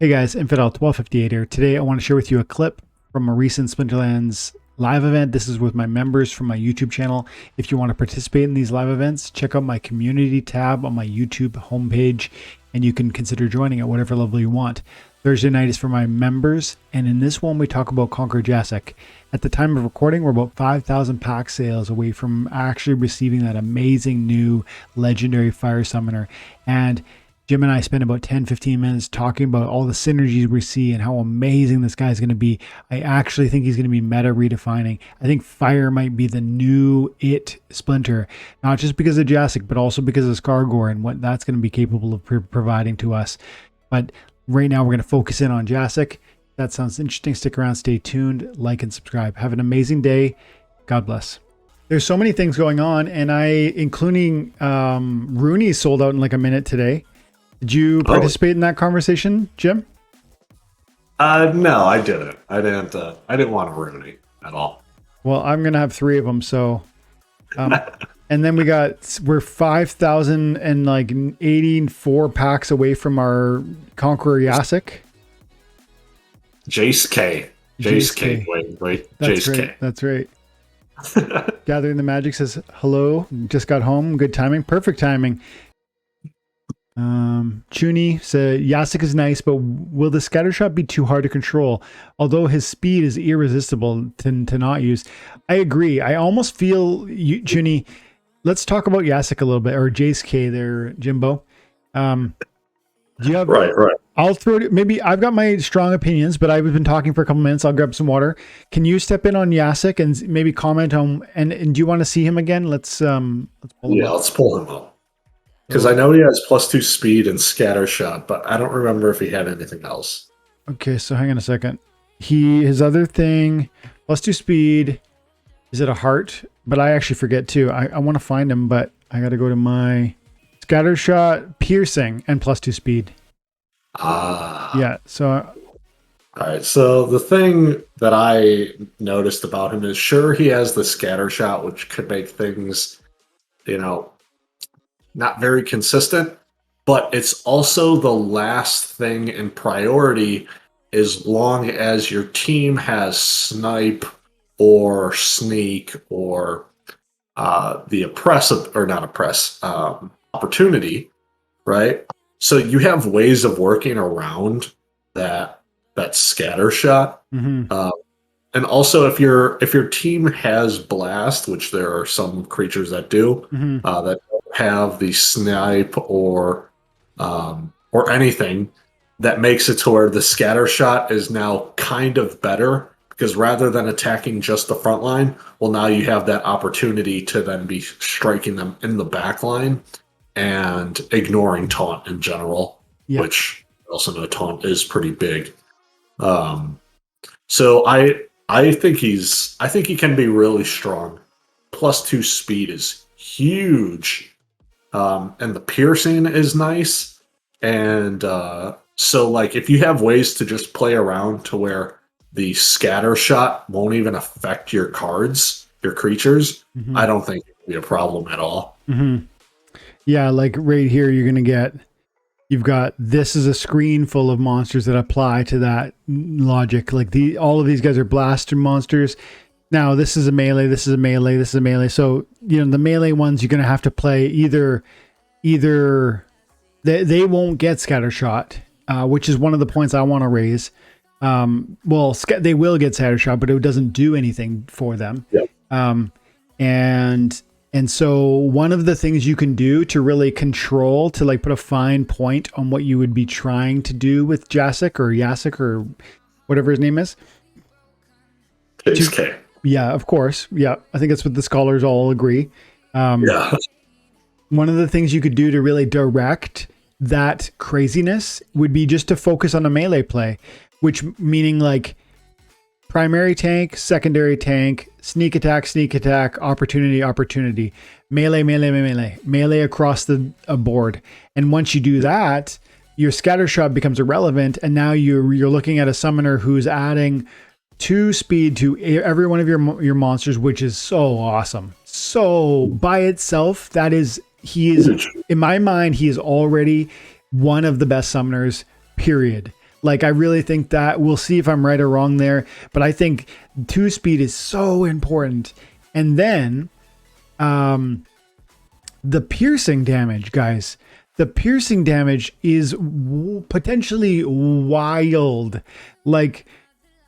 Hey guys, Infidel1258 here. Today I want to share with you a clip from a recent Splinterlands live event. This is with my members from my YouTube channel. If you want to participate in these live events, check out my community tab on my YouTube homepage and you can consider joining at whatever level you want. Thursday night is for my members, and in this one we talk about Conqueror Jacek. At the time of recording, we're about 5,000 pack sales away from actually receiving that amazing new legendary fire summoner. And Jim and I spent about 10-15 minutes talking about all the synergies we see and how amazing this guy is going to be. I actually think he's going to be meta redefining. I think fire might be the new Splinter, not just because of Jacek, but also because of Skargor and what that's going to be capable of providing to us. But right now we're going to focus in on Jacek. That sounds interesting. Stick around, stay tuned, like and subscribe. Have an amazing day. God bless. There's so many things going on, and including Rooney sold out in like a minute today. Did you participate in that conversation, Jim? No, I didn't. I didn't want a Rooney at all. Well, I'm gonna have 3 of them. So, and then we're 5,084 packs away from our Conqueror Jacek. Jace K. Wait. That's Jace right. K. That's right. Gathering the Magic says hello. Just got home. Good timing. Perfect timing. Chuni said Jacek is nice, but will the scatter shot be too hard to control? Although his speed is irresistible to not use. I agree. I almost feel Chuni. Let's talk about Jacek a little bit, or Jace K there, Jimbo. Do you have right? I'll throw it. Maybe I've got my strong opinions, but I've been talking for a couple minutes. I'll grab some water. Can you step in on Jacek and maybe comment on? And do you want to see him again? Let's pull him up. Let's pull him up. Because I know he has +2 speed and scatter shot, but I don't remember if he had anything else. Okay, so hang on a second. His other thing, +2 speed. Is it a heart? But I actually forget too. I want to find him, but I got to go to my scatter shot, piercing, and +2 speed. Yeah. So. All right. So the thing that I noticed about him is, sure, he has the scatter shot, which could make things, not very consistent, but it's also the last thing in priority as long as your team has snipe or sneak or the opportunity, right? So you have ways of working around that scatter shot. Mm-hmm. And also if your team has blast, which there are some creatures that do, Mm-hmm. that have the snipe or anything, that makes it to where the scatter shot is now kind of better, because rather than attacking just the front line, well, now you have that opportunity to then be striking them in the back line and ignoring taunt in general, which also know taunt is pretty big. So I think he can be really strong. +2 speed is huge. And the piercing is nice. And so like if you have ways to just play around to where the scatter shot won't even affect your cards, your creatures, Mm-hmm. I don't think it would be a problem at all. Mm-hmm. Yeah, like right here, you've got, this is a screen full of monsters that apply to that logic. Like all of these guys are blaster monsters. Now this is a melee, this is a melee, this is a melee. So, the melee ones, you're going to have to play either they won't get scatter shot, which is one of the points I want to raise. They will get scatter shot, but it doesn't do anything for them. Yep. And so one of the things you can do to really control, to like put a fine point on what you would be trying to do with Jacek or whatever his name is. Jace K. Yeah, of course. Yeah, I think that's what the scholars all agree. Yeah. One of the things you could do to really direct that craziness would be just to focus on a melee play, which meaning like primary tank, secondary tank, sneak attack, opportunity, melee across the board. And once you do that, your scatter shot becomes irrelevant, and now you're looking at a summoner who's adding 2 speed to every one of your monsters, which is so awesome. So by itself, he is in my mind, he is already one of the best summoners, period. Like, I really think that we'll see if I'm right or wrong there, but I think 2 speed is so important. And then the piercing damage, guys. The piercing damage is potentially wild. Like,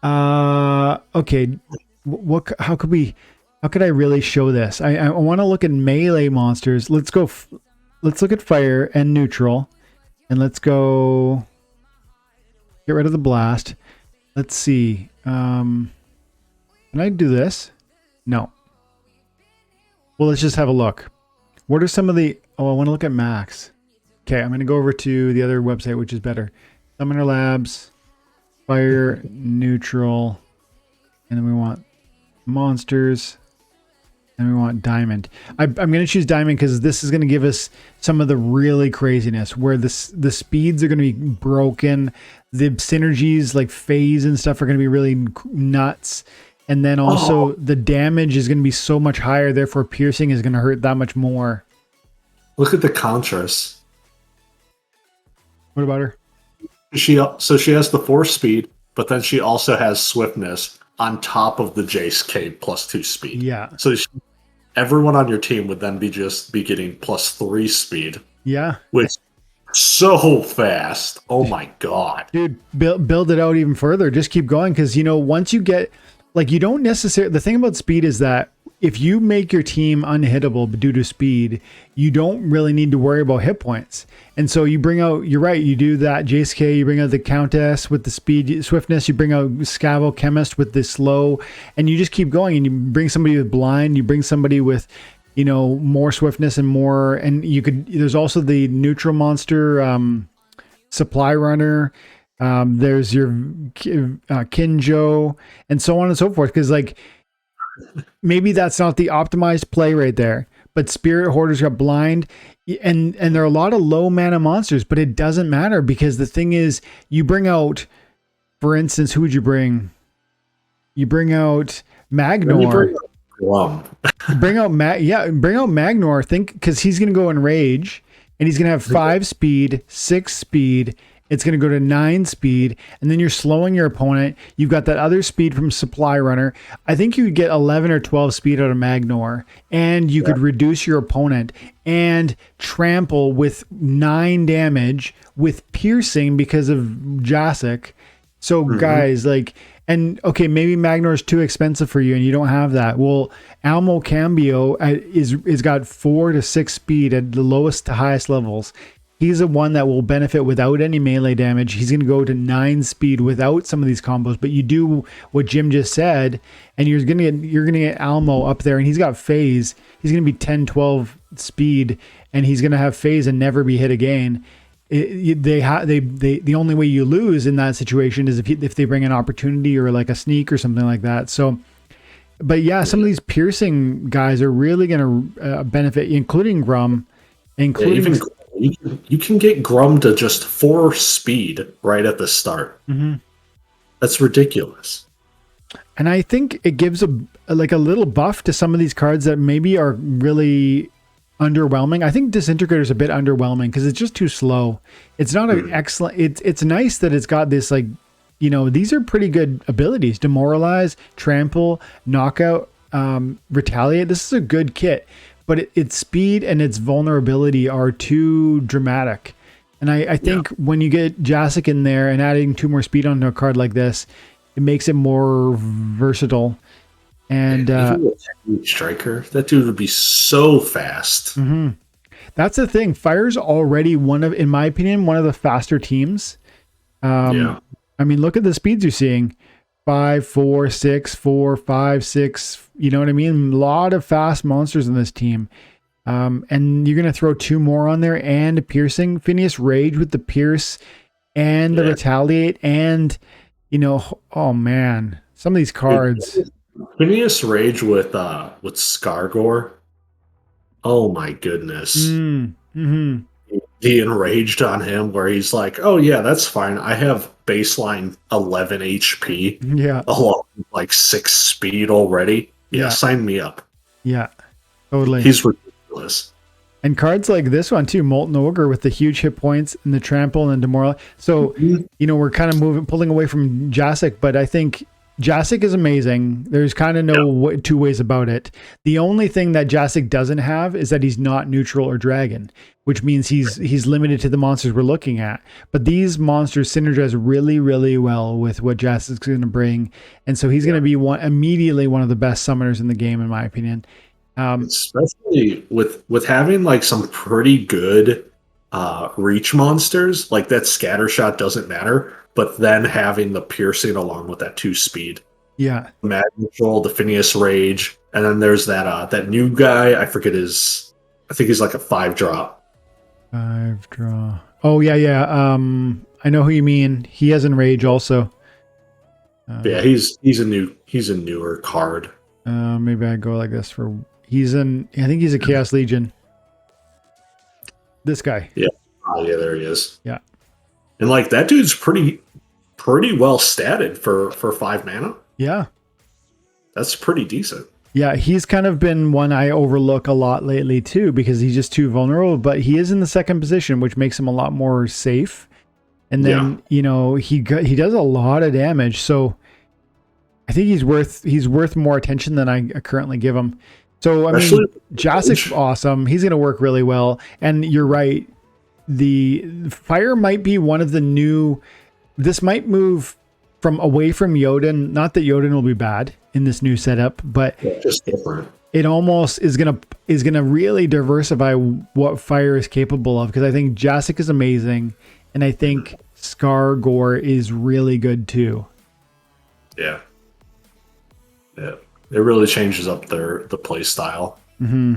okay, how could I really show this? I want to look at melee monsters. Let's look at fire and neutral, and let's go get rid of the blast. Let's see. Can I do this? No. Well, let's just have a look. What are some of the... Oh, I want to look at max. Okay, I'm going to go over to the other website, which is better. Summoner Labs, fire, neutral, and then we want monsters, and we want diamond. I'm going to choose diamond because this is going to give us some of the really craziness where the speeds are going to be broken. The synergies like phase and stuff are going to be really nuts. And then also the damage is going to be so much higher. Therefore, piercing is going to hurt that much more. Look at the contrast. What about her? She has the 4 speed, but then she also has swiftness on top of the Jace K plus 2 speed. Yeah. So everyone on your team would then be getting plus 3 speed. Yeah. Which so fast. Oh my god. Dude, build it out even further. Just keep going because, once you get... Like, you don't necessarily... The thing about speed is that if you make your team unhittable due to speed, you don't really need to worry about hit points. And so you bring out... You're right, you do that Jace K, you bring out the Countess with the speed, swiftness, you bring out Scavo Chemist with the slow, and you just keep going, and you bring somebody with blind, you bring somebody with, more swiftness and more... And you could... There's also the neutral monster, supply runner... there's your Kinjo and so on and so forth. Because like maybe that's not the optimized play right there, but Spirit Hoarder's got blind, and there are a lot of low mana monsters, but it doesn't matter because the thing is, you bring out, for instance, who would you bring? You bring out Magnor. Bring out Magnor. Think because he's gonna go in rage, and he's gonna have 5 speed, 6 speed. It's going to go to 9 speed, and then you're slowing your opponent. You've got that other speed from Supply Runner. I think you would get 11 or 12 speed out of Magnor, and you could reduce your opponent and trample with 9 damage with piercing because of Jacek. So guys, and okay, maybe Magnor is too expensive for you and you don't have that. Well, Almo Cambio is got 4 to 6 speed at the lowest to highest levels. He's the one that will benefit without any melee damage. He's going to go to 9 speed without some of these combos. But you do what Jim just said, and you're going to get Almo up there, and he's got phase. He's going to be 10, 12 speed, and he's going to have phase and never be hit again. The only way you lose in that situation is if they bring an opportunity or like a sneak or something like that. So, but yeah, some of these piercing guys are really going to benefit, including Grum, including. You can get Grum to just 4 speed right at the start. Mm-hmm. That's ridiculous. And I think it gives a little buff to some of these cards that maybe are really underwhelming. I think Disintegrator is a bit underwhelming because it's just too slow. It's not an excellent... It's nice that it's got this, these are pretty good abilities. Demoralize, Trample, Knockout, Retaliate. This is a good kit. But its speed and its vulnerability are too dramatic. And I think when you get Jacek in there and adding 2 more speed onto a card like this, it makes it more versatile. And striker, that dude would be so fast. Mm-hmm. That's the thing. Fire's already in my opinion, one of the faster teams. I mean, look at the speeds you're seeing. 5, 4, 6, 4, 5, 6. You know what I mean? A lot of fast monsters in this team. And you're going to throw 2 more on there and piercing. Phineas Rage with the pierce and the retaliate. And, oh man, some of these cards. Phineas Rage with Scargore. Oh my goodness. Mm-hmm. The enraged on him where he's like, oh yeah, that's fine. I have baseline 11 HP. Yeah. Along like 6 speed already. Yeah, sign me up. Yeah, totally. He's ridiculous. And cards like this one too, Molten Ogre with the huge hit points and the trample and demoralize. So, we're kind of pulling away from Jacek, but I think Jacek is amazing. There's kind of no two ways about it. The only thing that Jacek doesn't have is that he's not neutral or dragon, which means he's limited to the monsters we're looking at. But these monsters synergize really, really well with what Jacek's going to bring, and so he's going to be immediately one of the best summoners in the game, in my opinion. Especially with having like some pretty good reach monsters, like that scatter shot doesn't matter, but then having the piercing along with that 2 speed. Yeah. Mad Control, the Phineas Rage, and then there's that new guy, I forget I think he's like a 5-drop. 5-draw. Oh yeah. I know who you mean. He has Enrage also. Yeah, he's a newer card. Maybe I go like this for I think he's a Chaos Legion. This guy. Yeah. Oh yeah, there he is. Yeah. And like that dude's pretty well statted for 5 mana. Yeah. That's pretty decent. Yeah, he's kind of been one I overlook a lot lately too, because he's just too vulnerable, but he is in the second position, which makes him a lot more safe. And then, he does a lot of damage. So I think he's worth more attention than I currently give him. So, I mean, Jacek's awesome. He's going to work really well. And you're right. The fire might be one of the new, this might move away from Jotun. Not that Jotun will be bad in this new setup, but just different. It almost is gonna really diversify what fire is capable of, because I think Jacek is amazing, and I think Scar Gore is really good too. Yeah. It really changes up the play style. Mm-hmm.